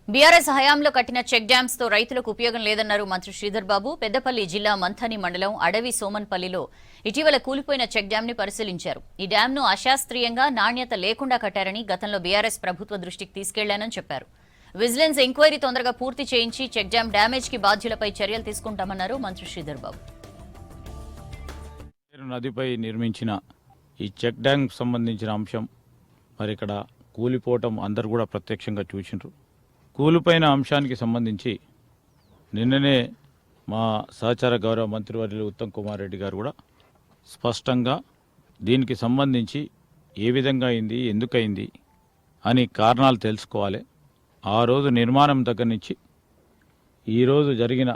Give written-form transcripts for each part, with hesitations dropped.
BRS హయాంలో కట్టిన check dams తో రైతులకు ఉపయోగం లేదన్నారు మంత్రి శ్రీధర్ బాబు. పెద్దపల్లి జిల్లా మంథని మండలం అడవి సోమన్పల్లిలో ఇటీవల కూలిపోయిన చెక్ డ్యామ్ ని పరిశీలించారు. ఈ డ్యామ్ ను అశాస్త్రీయంగా నాణ్యత లేకుండా కట్టారని గతంలో బీఆర్ఎస్ ప్రభుత్వ దృష్టికి తీసుకెళ్లానని చెప్పారు. విజిలెన్స్ ఎంక్వైరీ తొందరగా పూర్తి చేయించి చెక్ డ్యామ్ డ్యామేజ్ కి బాధ్యులపై చర్యలు తీసుకుంటామన్నారు మంత్రి శ్రీధర్ బాబు. నదిపై నిర్మించిన ఈ చెక్ డ్యామ్ సంబంధించిన అంశం మరి ఇక్కడ కూలిపోవటం అందరు కూడా ప్రత్యక్షంగా చూసిండ్రు. కూలిపోయిన అంశానికి సంబంధించి నిన్ననే మా సహచార గౌరవ మంత్రివర్యులు ఉత్తమ్ కుమార్ రెడ్డి గారు కూడా స్పష్టంగా దీనికి సంబంధించి ఏ విధంగా అయింది, ఎందుకయింది అని కారణాలు తెలుసుకోవాలి. ఆ రోజు నిర్మాణం దగ్గర నుంచి ఈరోజు జరిగిన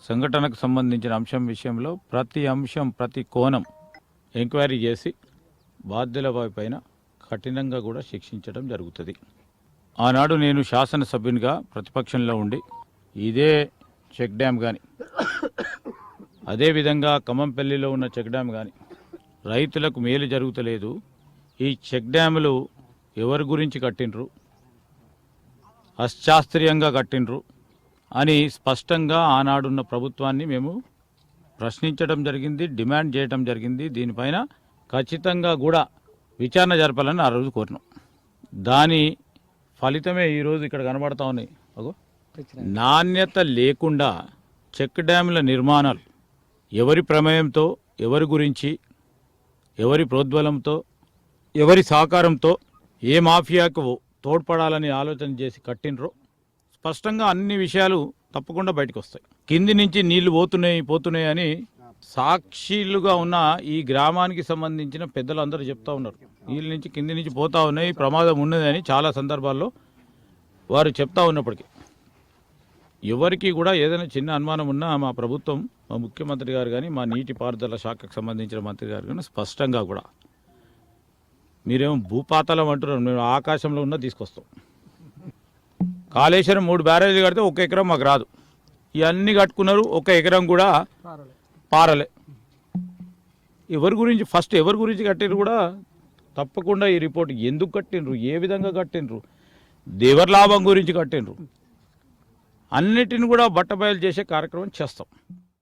సంఘటనకు సంబంధించిన అంశం విషయంలో ప్రతి అంశం ప్రతి కోణం ఎంక్వైరీ చేసి బాధ్యుల పైన కఠినంగా కూడా శిక్షించడం జరుగుతుంది. ఆనాడు నేను శాసనసభ్యునిగా ప్రతిపక్షంలో ఉండి ఇదే చెక్ డ్యామ్ కానీ అదేవిధంగా ఖమ్మంపల్లిలో ఉన్న చెక్ డ్యామ్ కానీ రైతులకు మేలు జరుగుతలేదు, ఈ చెక్ డ్యాములు ఎవరి గురించి కట్టిండ్రు, అశాస్త్రీయంగా కట్టిండ్రు అని స్పష్టంగా ఆనాడున్న ప్రభుత్వాన్ని మేము ప్రశ్నించడం జరిగింది, డిమాండ్ చేయడం జరిగింది. దీనిపైన ఖచ్చితంగా కూడా విచారణ జరపాలని ఆ రోజు కోరినాం. దాని ఫలితమే ఈరోజు ఇక్కడ కనబడతా ఉన్నాయి. నాణ్యత లేకుండా చెక్ డ్యాముల నిర్మాణాలు ఎవరి ప్రమేయంతో, ఎవరి గురించి, ఎవరి ప్రోద్బలంతో, ఎవరి సహకారంతో, ఏ మాఫియాకు తోడ్పడాలని ఆలోచన చేసి కట్టినరో స్పష్టంగా అన్ని విషయాలు తప్పకుండా బయటకు వస్తాయి. కింది నుంచి నీళ్లు పోతున్నాయి అని సాక్షిలుగా ఉన్న ఈ గ్రామానికి సంబంధించిన పెద్దలు అందరూ చెప్తా ఉన్నారు. నీళ్ళ నుంచి కింది నుంచి పోతా ఉన్నాయి, ప్రమాదం ఉన్నదని చాలా సందర్భాల్లో వారు చెప్తా ఉన్నప్పటికీ ఎవరికి కూడా ఏదైనా చిన్న అనుమానం ఉన్నా మా ప్రభుత్వం, మా ముఖ్యమంత్రి గారు కానీ, మా నీటిపారుదల శాఖకు సంబంధించిన మంత్రి గారు కానీ స్పష్టంగా కూడా మీరేమో భూపాతలం అంటున్నారు, మేము ఆకాశంలో ఉన్న తీసుకొస్తాం. కాళేశ్వరం 3 బ్యారేజీలు కడితే 1 ఎకరం మాకు రాదు, ఇవన్నీ కట్టుకున్నారు, 1 ఎకరం కూడా పారలే. ఎవరి గురించి కట్టినరు కూడా తప్పకుండా ఈ రిపోర్ట్ ఎందుకు కట్టినరు, ఏ విధంగా కట్టినరు, దేవర్ లాభం గురించి కట్టినరు, అన్నిటిని కూడా బట్టబయలు చేసే కార్యక్రమం చేస్తాం.